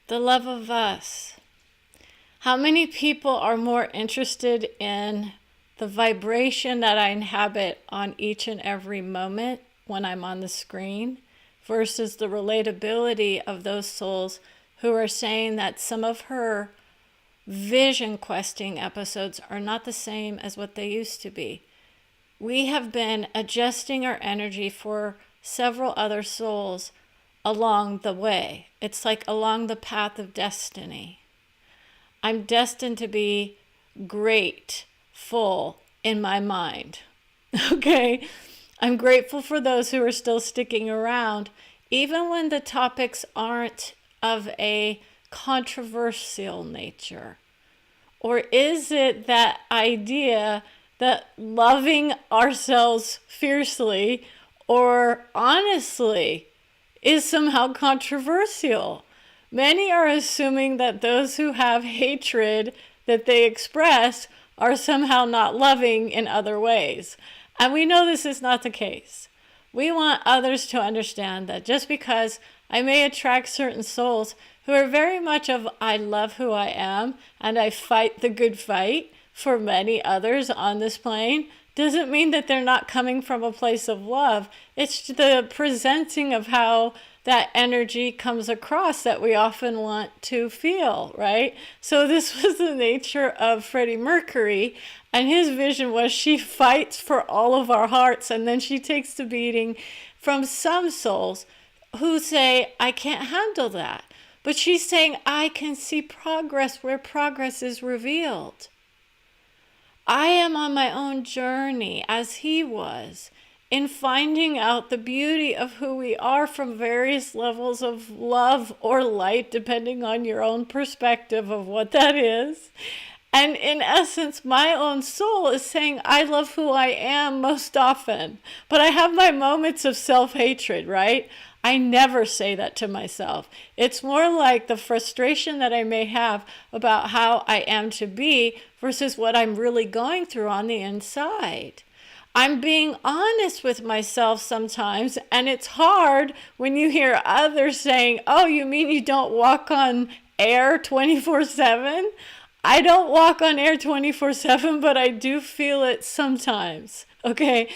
the love of us. How many people are more interested in the vibration that I inhabit on each and every moment when I'm on the screen versus the relatability of those souls who are saying that some of her vision questing episodes are not the same as what they used to be? We have been adjusting our energy for several other souls along the way. It's like along the path of destiny. I'm destined to be grateful in my mind. Okay? I'm grateful for those who are still sticking around, even when the topics aren't of a controversial nature. Or is it that idea that loving ourselves fiercely or honestly is somehow controversial? Many are assuming that those who have hatred that they express are somehow not loving in other ways. And we know this is not the case. We want others to understand that just because I may attract certain souls who are very much of I love who I am and I fight the good fight for many others on this plane, doesn't mean that they're not coming from a place of love. It's the presenting of how that energy comes across that we often want to feel, right? So this was the nature of Freddie Mercury, and his vision was she fights for all of our hearts, and then she takes the beating from some souls who say, I can't handle that. But she's saying, I can see progress where progress is revealed. I am on my own journey, as he was, in finding out the beauty of who we are from various levels of love or light, depending on your own perspective of what that is. And in essence, my own soul is saying, I love who I am most often. But I have my moments of self-hatred, right? I never say that to myself. It's more like the frustration that I may have about how I am to be versus what I'm really going through on the inside. I'm being honest with myself sometimes, and it's hard when you hear others saying, oh, you mean you don't walk on air 24/7? I don't walk on air 24/7, but I do feel it sometimes, okay?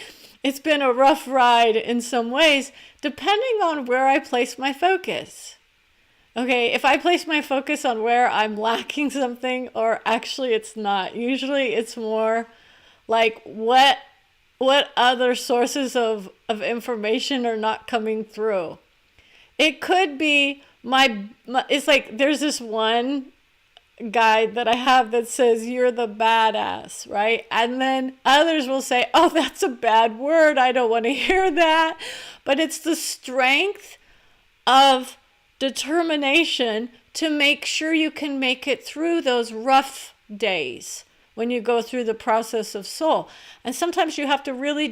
It's been a rough ride in some ways, depending on where I place my focus. Okay, if I place my focus on where I'm lacking something, or actually it's not, usually it's more like what other sources of information are not coming through. It could be it's like there's this one guide that I have that says you're the badass, right? And then others will say, oh, that's a bad word, I don't want to hear that. But it's the strength of determination to make sure you can make it through those rough days when you go through the process of soul. And sometimes you have to really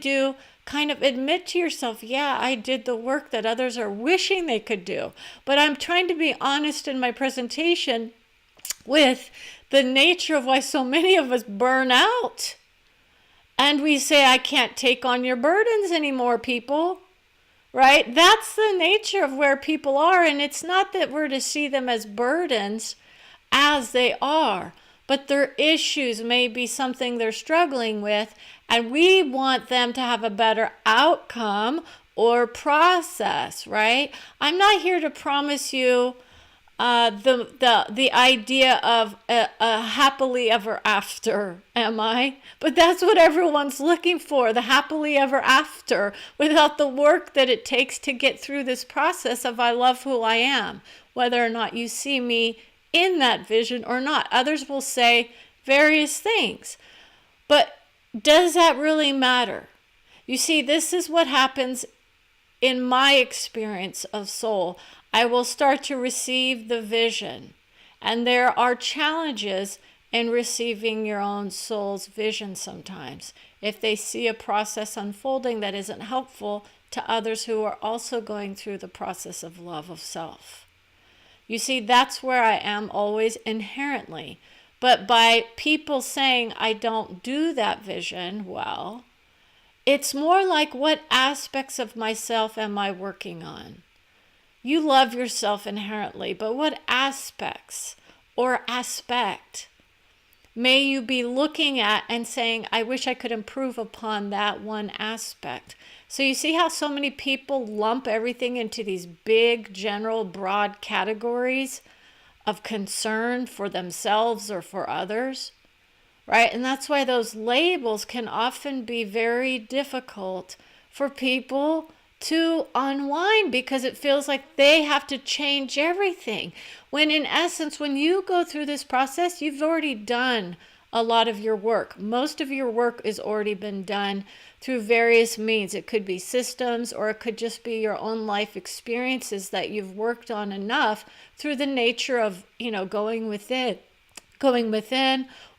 kind of admit to yourself, yeah, I did the work that others are wishing they could do. But I'm trying to be honest in my presentation with the nature of why so many of us burn out. And we say, I can't take on your burdens anymore, people. Right? That's the nature of where people are. And it's not that we're to see them as burdens as they are, but their issues may be something they're struggling with. And we want them to have a better outcome or process, right? I'm not here to promise you the idea of a happily ever after, am I? But that's what everyone's looking for, the happily ever after, without the work that it takes to get through this process of I love who I am, whether or not you see me in that vision or not. Others will say various things, but does that really matter? You see, this is what happens in my experience of soul. I will start to receive the vision. And there are challenges in receiving your own soul's vision sometimes. If they see a process unfolding that isn't helpful to others who are also going through the process of love of self. You see, that's where I am always inherently. But by people saying I don't do that vision well, it's more like what aspects of myself am I working on? You love yourself inherently, but what aspects or aspect may you be looking at and saying, I wish I could improve upon that one aspect? So you see how so many people lump everything into these big, general, broad categories of concern for themselves or for others, right? And that's why those labels can often be very difficult for people to unwind, because it feels like they have to change everything. When in essence, when you go through this process, you've already done a lot of your work. Most of your work has already been done through various means. It could be systems, or it could just be your own life experiences that you've worked on enough through the nature of, going within,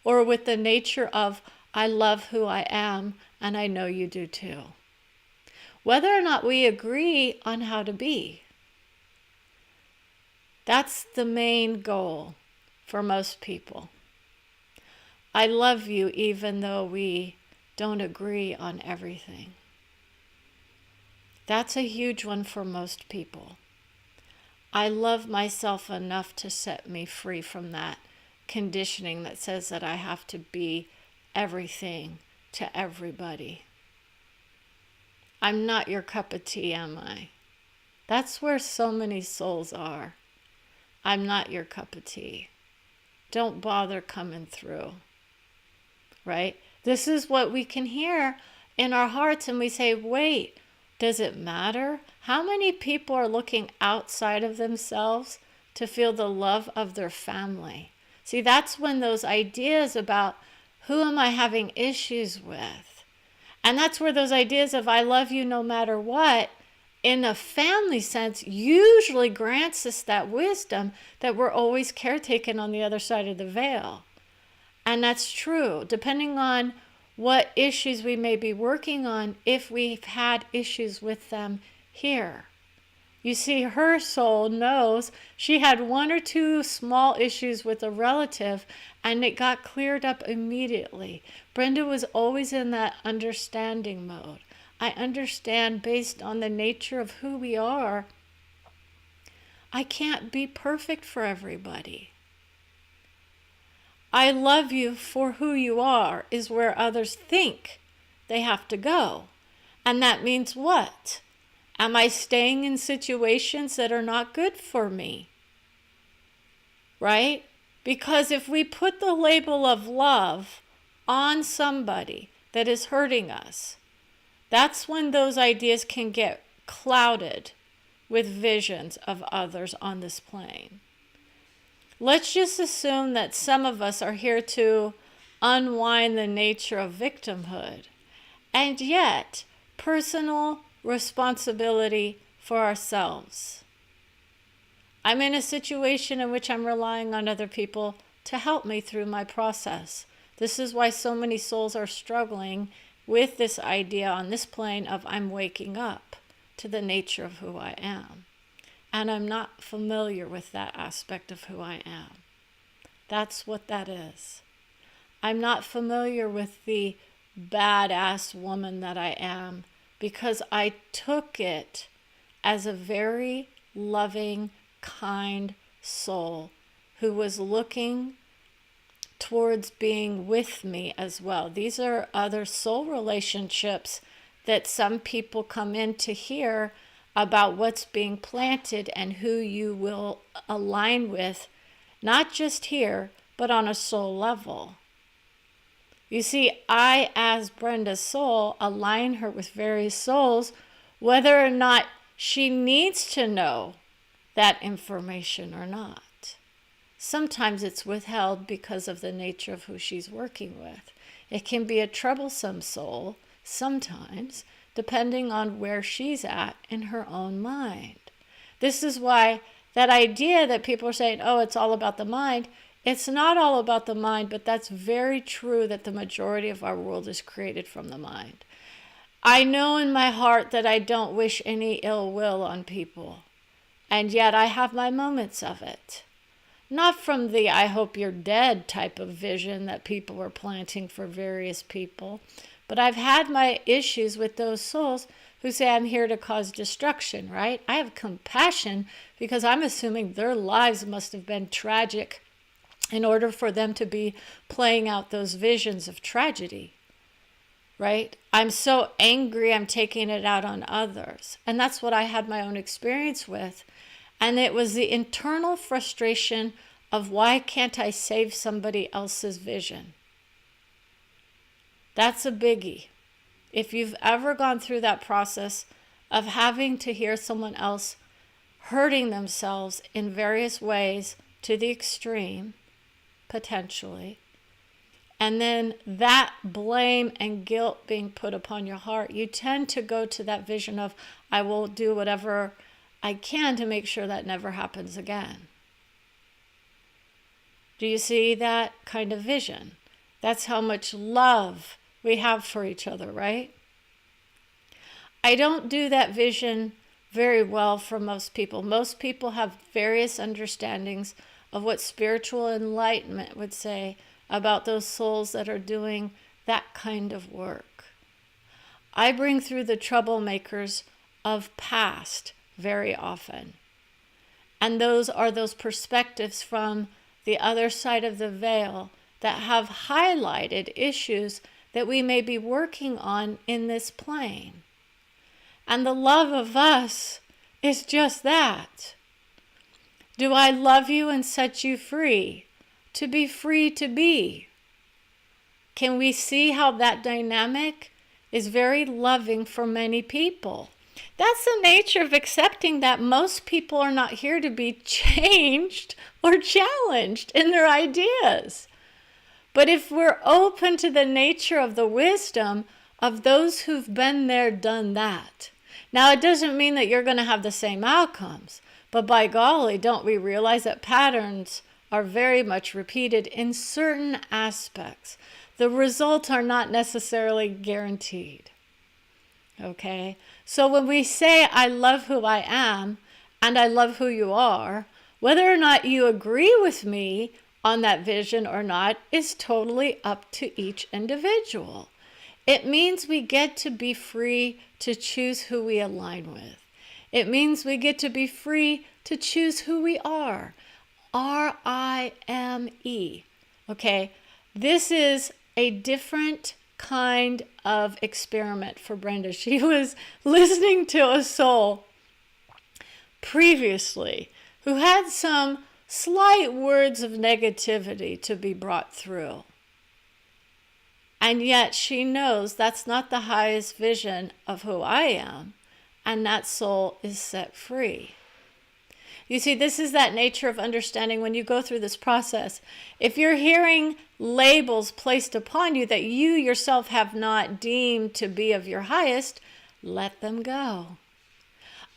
or with the nature of, I love who I am, and I know you do too. Whether or not we agree on how to be, that's the main goal for most people. I love you even though we don't agree on everything. That's a huge one for most people. I love myself enough to set me free from that conditioning that says that I have to be everything to everybody. I'm not your cup of tea, am I? That's where so many souls are. I'm not your cup of tea. Don't bother coming through. Right? This is what we can hear in our hearts, and we say, wait, does it matter? How many people are looking outside of themselves to feel the love of their family? See, that's when those ideas about who am I having issues with? And that's where those ideas of I love you no matter what, in a family sense, usually grants us that wisdom that we're always caretaken on the other side of the veil. And that's true, depending on what issues we may be working on, if we've had issues with them here. You see, her soul knows she had one or two small issues with a relative, and it got cleared up immediately. Brenda was always in that understanding mode. I understand based on the nature of who we are. I can't be perfect for everybody. I love you for who you are is where others think they have to go. And that means what? Am I staying in situations that are not good for me? Right? Because if we put the label of love on somebody that is hurting us, that's when those ideas can get clouded with visions of others on this plane. Let's just assume that some of us are here to unwind the nature of victimhood, and yet personal responsibility for ourselves. I'm in a situation in which I'm relying on other people to help me through my process. This is why so many souls are struggling with this idea on this plane of I'm waking up to the nature of who I am. And I'm not familiar with that aspect of who I am. That's what that is. I'm not familiar with the badass woman that I am because I took it as a very loving, kind soul who was looking towards being with me as well. These are other soul relationships that some people come in to hear about what's being planted and who you will align with, not just here, but on a soul level. You see, I, as Brenda's soul, align her with various souls, whether or not she needs to know that information or not. Sometimes it's withheld because of the nature of who she's working with. It can be a troublesome soul, sometimes, depending on where she's at in her own mind. This is why that idea that people are saying, oh, it's all about the mind, it's not all about the mind, but that's very true that the majority of our world is created from the mind. I know in my heart that I don't wish any ill will on people, and yet I have my moments of it. Not from the I hope you're dead type of vision that people are planting for various people, but I've had my issues with those souls who say, I'm here to cause destruction, right? I have compassion because I'm assuming their lives must have been tragic in order for them to be playing out those visions of tragedy, right? I'm so angry, I'm taking it out on others. And that's what I had my own experience with. And it was the internal frustration of, why can't I save somebody else's vision? That's a biggie. If you've ever gone through that process of having to hear someone else hurting themselves in various ways to the extreme, potentially, and then that blame and guilt being put upon your heart, you tend to go to that vision of, I will do whatever I can to make sure that never happens again. Do you see that kind of vision? That's how much love we have for each other, right? I don't do that vision very well for most people. Most people have various understandings of what spiritual enlightenment would say about those souls that are doing that kind of work. I bring through the troublemakers of past very often. And those are those perspectives from the other side of the veil that have highlighted issues that we may be working on in this plane. And the love of us is just that. Do I love you and set you free? To be free to be. Can we see how that dynamic is very loving for many people? That's the nature of accepting that most people are not here to be changed or challenged in their ideas. But if we're open to the nature of the wisdom of those who've been there, done that. Now, it doesn't mean that you're going to have the same outcomes. But by golly, don't we realize that patterns are very much repeated in certain aspects? The results are not necessarily guaranteed. Okay? So when we say, I love who I am, and I love who you are, whether or not you agree with me on that vision or not is totally up to each individual. It means we get to be free to choose who we align with. It means we get to be free to choose who we are. R-I-M-E. Okay? This is a different kind of experiment for Brenda. She was listening to a soul previously who had some slight words of negativity to be brought through. And yet she knows that's not the highest vision of who I am, and that soul is set free. You see, this is that nature of understanding when you go through this process. If you're hearing labels placed upon you that you yourself have not deemed to be of your highest, let them go.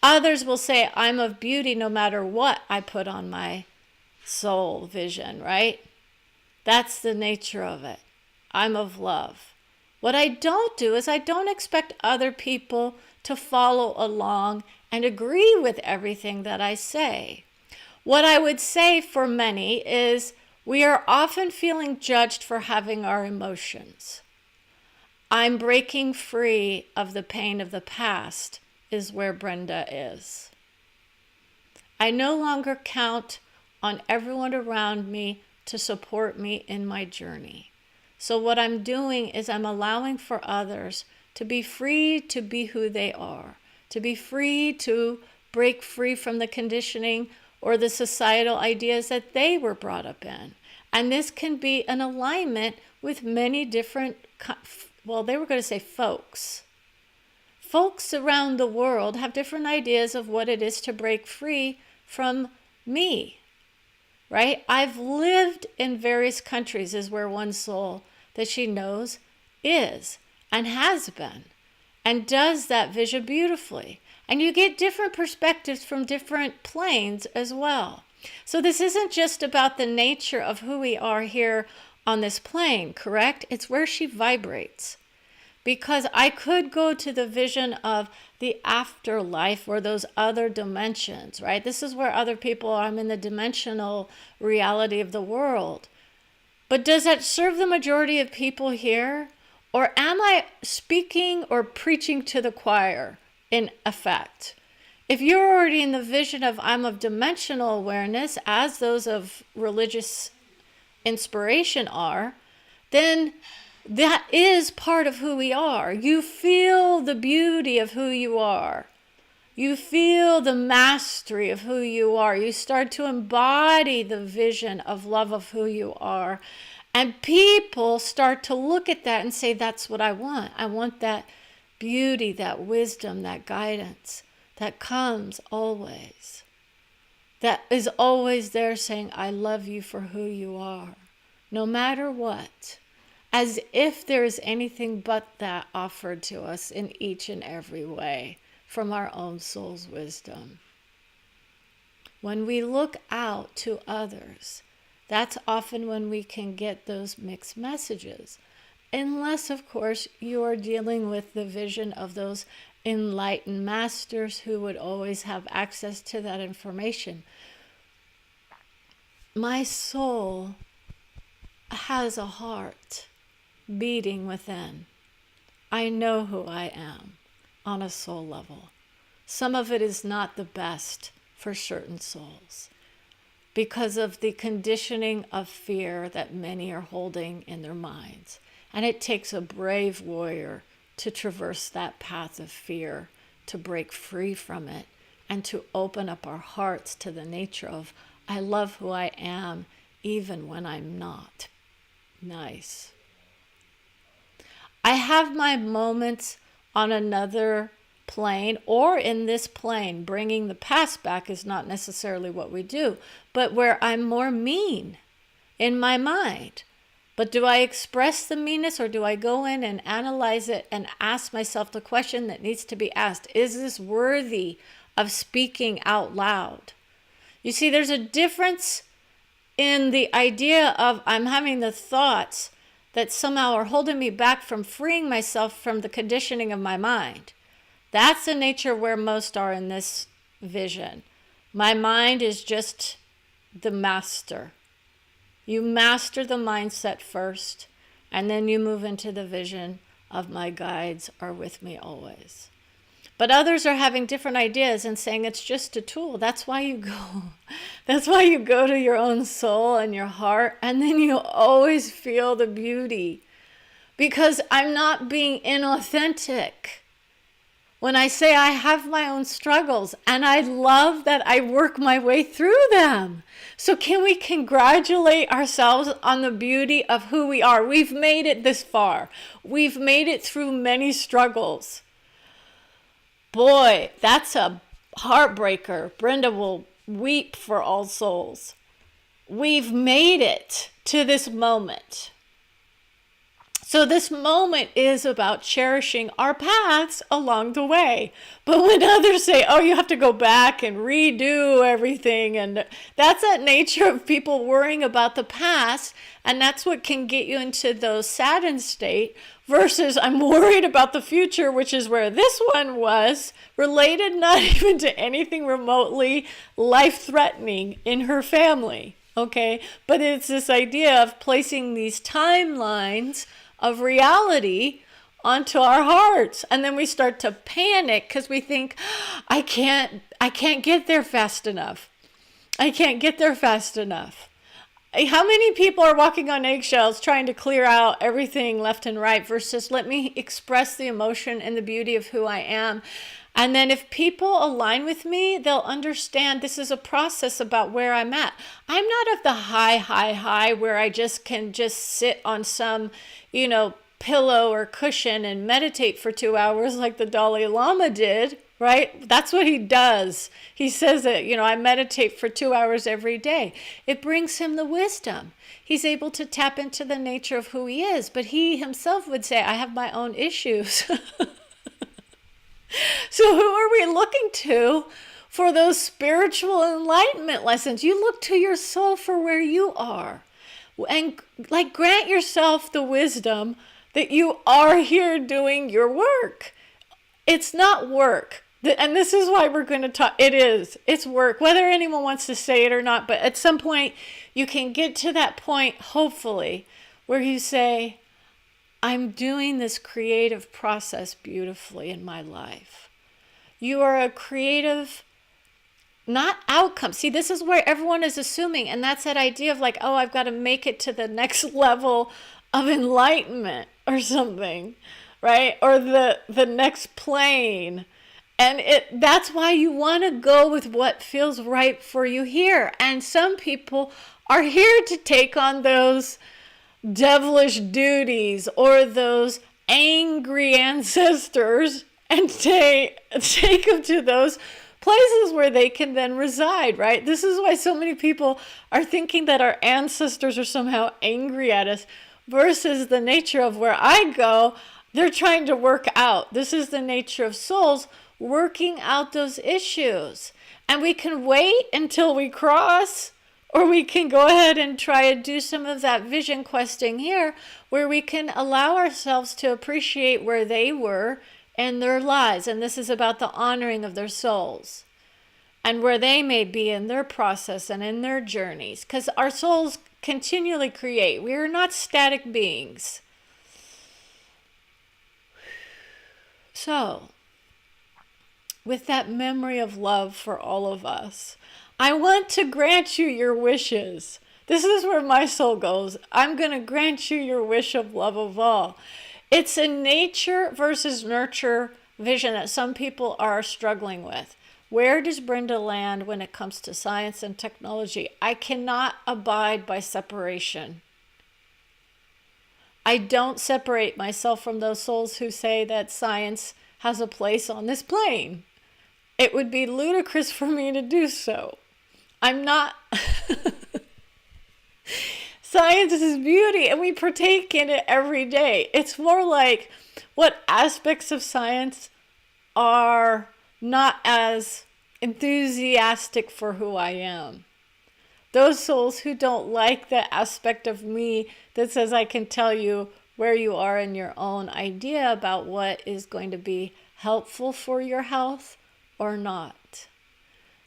Others will say, I'm of beauty no matter what I put on my soul vision, right? That's the nature of it. I'm of love. What I don't do is I don't expect other people to follow along and agree with everything that I say. What I would say for many is we are often feeling judged for having our emotions. I'm breaking free of the pain of the past is where Brenda is. I no longer count on everyone around me to support me in my journey. So what I'm doing is I'm allowing for others to be free to be who they are, to be free to break free from the conditioning or the societal ideas that they were brought up in. And this can be an alignment with many different, well, they were going to say folks. Folks around the world have different ideas of what it is to break free from me, right? I've lived in various countries is where one soul that she knows is and has been and does that vision beautifully. And you get different perspectives from different planes as well. So this isn't just about the nature of who we are here on this plane, correct? It's where she vibrates. Because I could go to the vision of the afterlife or those other dimensions, right? This is where other people are. I'm in the dimensional reality of the world. But does that serve the majority of people here? Or am I speaking or preaching to the choir in effect. If you're already in the vision of I'm of dimensional awareness, as those of religious inspiration are, then that is part of who we are. You feel the beauty of who you are. You feel the mastery of who you are. You start to embody the vision of love of who you are. And people start to look at that and say, that's what I want. I want that beauty, that wisdom, that guidance that comes always. That is always there saying, I love you for who you are, no matter what. As if there is anything but that offered to us in each and every way from our own soul's wisdom. When we look out to others, that's often when we can get those mixed messages. Unless, of course, you are dealing with the vision of those enlightened masters who would always have access to that information. My soul has a heart beating within. I know who I am on a soul level. Some of it is not the best for certain souls because of the conditioning of fear that many are holding in their minds. And it takes a brave warrior to traverse that path of fear, to break free from it, and to open up our hearts to the nature of, I love who I am, even when I'm not nice. I have my moments on another plane or in this plane. Bringing the past back is not necessarily what we do, but where I'm more mean in my mind. But do I express the meanness, or do I go in and analyze it and ask myself the question that needs to be asked? Is this worthy of speaking out loud? You see, there's a difference in the idea of I'm having the thoughts that somehow are holding me back from freeing myself from the conditioning of my mind. That's the nature where most are in this vision. My mind is just the master. You master the mindset first, and then you move into the vision of my guides are with me always. But others are having different ideas and saying it's just a tool. That's why you go. That's why you go to your own soul and your heart, and then you always feel the beauty. Because I'm not being inauthentic when I say I have my own struggles, and I love that I work my way through them. So can we congratulate ourselves on the beauty of who we are? We've made it this far. We've made it through many struggles. Boy, that's a heartbreaker. Brenda will weep for all souls. We've made it to this moment. So this moment is about cherishing our paths along the way. But when others say, oh, you have to go back and redo everything, and that's that nature of people worrying about the past, and that's what can get you into those saddened state, versus I'm worried about the future, which is where this one was, related not even to anything remotely life-threatening in her family, okay? But it's this idea of placing these timelines of reality onto our hearts, and then we start to panic because we think, I can't get there fast enough. I can't get there fast enough. How many people are walking on eggshells trying to clear out everything left and right versus let me express the emotion and the beauty of who I am? And then if people align with me, they'll understand this is a process about where I'm at. I'm not of the high where I can sit on some, pillow or cushion and meditate for 2 hours like the Dalai Lama did, right? That's what he does. He says that, I meditate for 2 hours every day. It brings him the wisdom. He's able to tap into the nature of who he is, but he himself would say, I have my own issues. So who are we looking to for those spiritual enlightenment lessons? You look to your soul for where you are, and grant yourself the wisdom that you are here doing your work. It's not work. And this is why we're going to talk. It's work, whether anyone wants to say it or not. But at some point, you can get to that point, hopefully, where you say, I'm doing this creative process beautifully in my life. You are a creative, not outcome. See, this is where everyone is assuming, and that's that idea of like, oh, I've got to make it to the next level of enlightenment or something, right? Or the next plane. And that's why you want to go with what feels right for you here. And some people are here to take on those devilish duties or those angry ancestors and take them to those places where they can then reside, right? This is why so many people are thinking that our ancestors are somehow angry at us versus the nature of where I go, they're trying to work out. This is the nature of souls working out those issues. And we can wait until we cross, or we can go ahead and try to do some of that vision questing here, where we can allow ourselves to appreciate where they were in their lives. And this is about the honoring of their souls and where they may be in their process and in their journeys. Because our souls continually create. We are not static beings. So, with that memory of love for all of us, I want to grant you your wishes. This is where my soul goes. I'm going to grant you your wish of love of all. It's a nature versus nurture vision that some people are struggling with. Where does Brenda land when it comes to science and technology? I cannot abide by separation. I don't separate myself from those souls who say that science has a place on this plane. It would be ludicrous for me to do so. I'm not. Science is beauty, and we partake in it every day. It's more like what aspects of science are not as enthusiastic for who I am. Those souls who don't like the aspect of me that says I can tell you where you are in your own idea about what is going to be helpful for your health or not.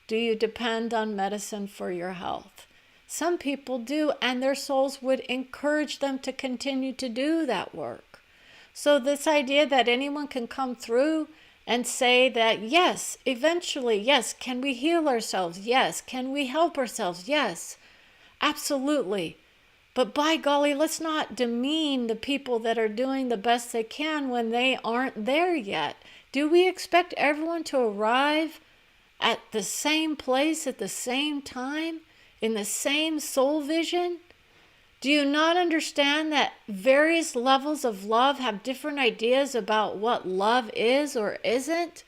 Do you depend on medicine for your health? Some people do, and their souls would encourage them to continue to do that work. So this idea that anyone can come through and say that, yes, eventually, yes, can we heal ourselves? Yes. Can we help ourselves? Yes, absolutely. But by golly, let's not demean the people that are doing the best they can when they aren't there yet. Do we expect everyone to arrive at the same place at the same time, in the same soul vision? Do you not understand that various levels of love have different ideas about what love is or isn't,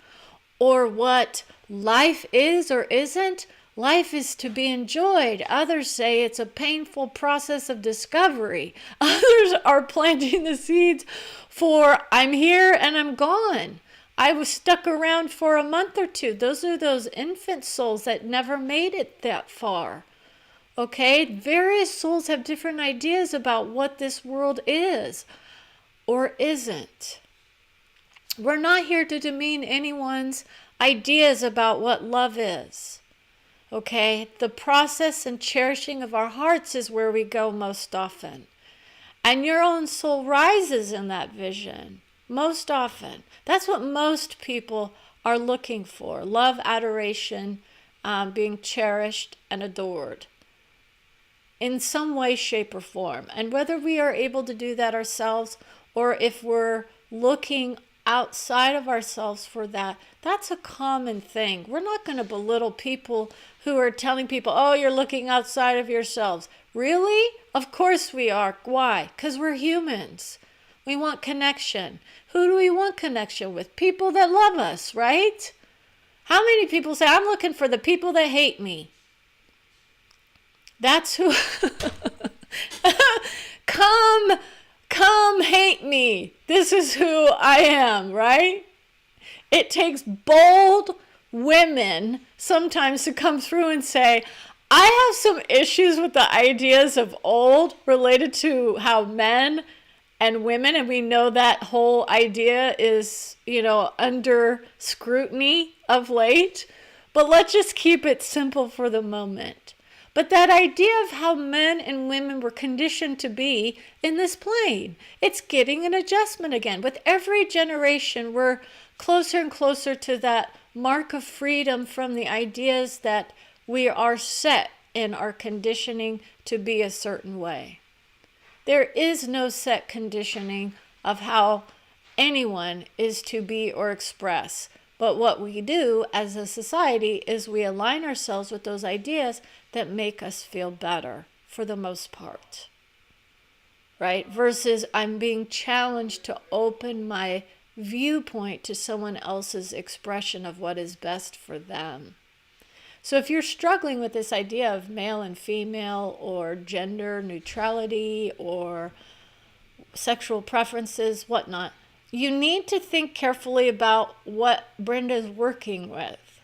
or what life is or isn't? Life is to be enjoyed. Others say it's a painful process of discovery. Others are planting the seeds for I'm here and I'm gone. I was stuck around for a month or two. Those are those infant souls that never made it that far. Okay? Various souls have different ideas about what this world is or isn't. We're not here to demean anyone's ideas about what love is. Okay? The process and cherishing of our hearts is where we go most often. And your own soul rises in that vision. Most often. That's what most people are looking for. Love, adoration, being cherished and adored. In some way, shape, or form. And whether we are able to do that ourselves or if we're looking outside of ourselves for that, that's a common thing. We're not going to belittle people who are telling people, oh, you're looking outside of yourselves. Really? Of course we are. Why? Because we're humans. We want connection. Who do we want connection with? People that love us, right? How many people say, I'm looking for the people that hate me? That's who. Come hate me. This is who I am, right? It takes bold women sometimes to come through and say, I have some issues with the ideas of old related to how men and women, and we know that whole idea is, under scrutiny of late, but let's just keep it simple for the moment. But that idea of how men and women were conditioned to be in this plane, it's getting an adjustment again. With every generation, we're closer and closer to that mark of freedom from the ideas that we are set in our conditioning to be a certain way. There is no set conditioning of how anyone is to be or express. But what we do as a society is we align ourselves with those ideas that make us feel better for the most part. Right? Versus I'm being challenged to open my viewpoint to someone else's expression of what is best for them. So if you're struggling with this idea of male and female or gender neutrality or sexual preferences, whatnot, you need to think carefully about what Brenda's working with.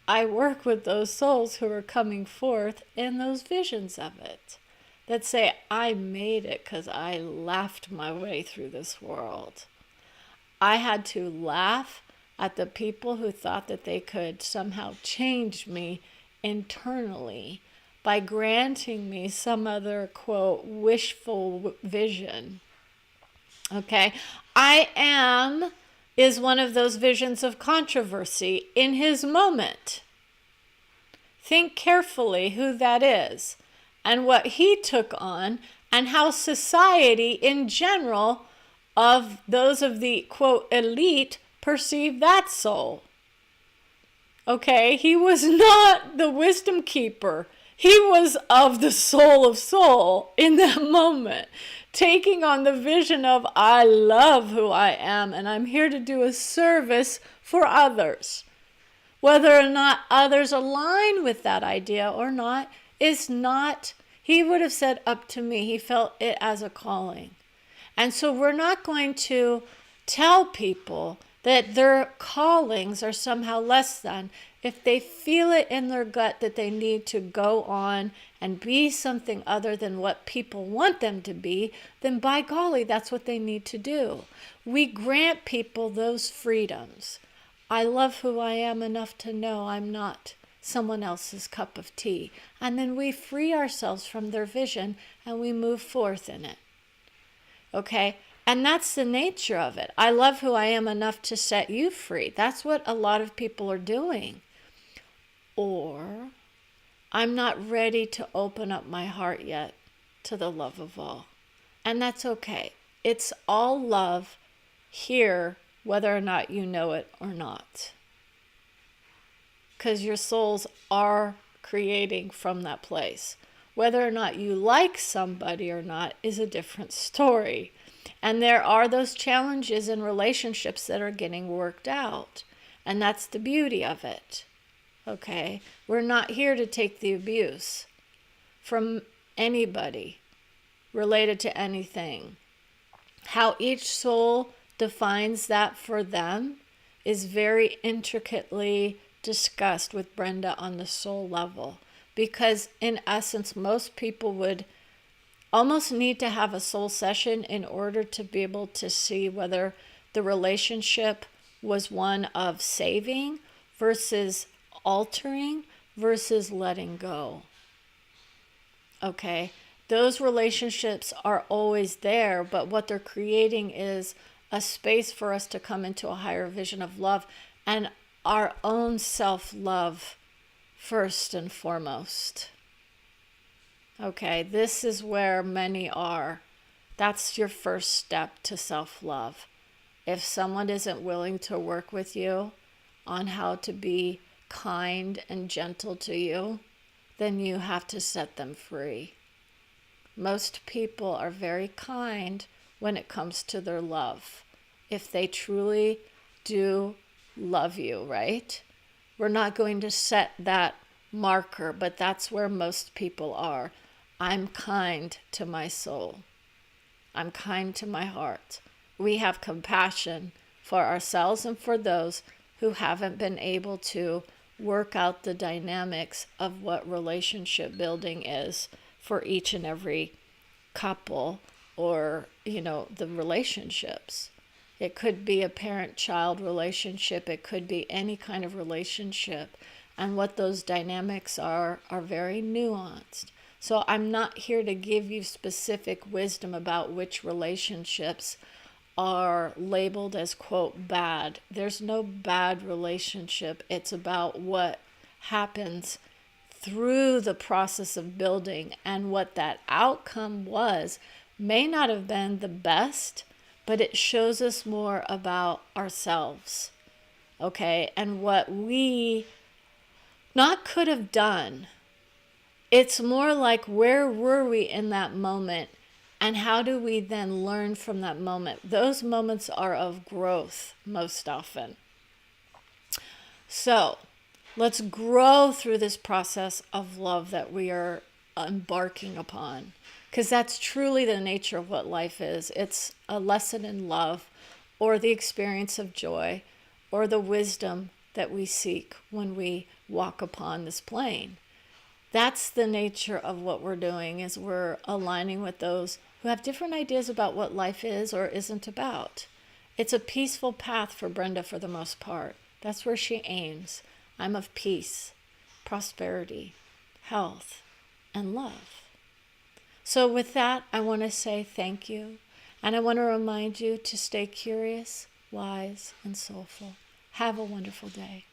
I work with those souls who are coming forth in those visions of it that say, I made it because I laughed my way through this world. I had to laugh at the people who thought that they could somehow change me internally by granting me some other, quote, wishful vision. Okay, I am is one of those visions of controversy in his moment. Think carefully who that is and what he took on and how society in general of those of the, quote, elite perceive that soul. Okay, he was not the wisdom keeper. He was of the soul of soul in that moment, taking on the vision of, I love who I am and I'm here to do a service for others. Whether or not others align with that idea or not is not, he would have said, up to me. He felt it as a calling. And so we're not going to tell people that their callings are somehow less than. If they feel it in their gut that they need to go on and be something other than what people want them to be, then by golly, that's what they need to do. We grant people those freedoms. I love who I am enough to know I'm not someone else's cup of tea. And then we free ourselves from their vision and we move forth in it. Okay? And that's the nature of it. I love who I am enough to set you free. That's what a lot of people are doing. Or, I'm not ready to open up my heart yet to the love of all. And that's okay. It's all love here, whether or not you know it or not. Because your souls are creating from that place. Whether or not you like somebody or not is a different story. And there are those challenges in relationships that are getting worked out. And that's the beauty of it. Okay? We're not here to take the abuse from anybody related to anything. How each soul defines that for them is very intricately discussed with Brenda on the soul level. Because in essence, most people would almost need to have a soul session in order to be able to see whether the relationship was one of saving versus altering versus letting go. Okay? Those relationships are always there, but what they're creating is a space for us to come into a higher vision of love and our own self-love first and foremost. Okay, this is where many are. That's your first step to self-love. If someone isn't willing to work with you on how to be kind and gentle to you, then you have to set them free. Most people are very kind when it comes to their love. If they truly do love you, right? We're not going to set that marker, but that's where most people are. I'm kind to my soul. I'm kind to my heart. We have compassion for ourselves and for those who haven't been able to work out the dynamics of what relationship building is for each and every couple or, the relationships. It could be a parent-child relationship. It could be any kind of relationship. And what those dynamics are very nuanced. So I'm not here to give you specific wisdom about which relationships are labeled as, quote, bad. There's no bad relationship. It's about what happens through the process of building, and what that outcome was may not have been the best, but it shows us more about ourselves, okay, and what we not could have done. It's more like, where were we in that moment, and how do we then learn from that moment? Those moments are of growth most often. So let's grow through this process of love that we are embarking upon, because that's truly the nature of what life is. It's a lesson in love, or the experience of joy, or the wisdom that we seek when we walk upon this plane. That's the nature of what we're doing, is we're aligning with those who have different ideas about what life is or isn't about. It's a peaceful path for Brenda for the most part. That's where she aims. I'm of peace, prosperity, health, and love. So with that, I want to say thank you. And I want to remind you to stay curious, wise, and soulful. Have a wonderful day.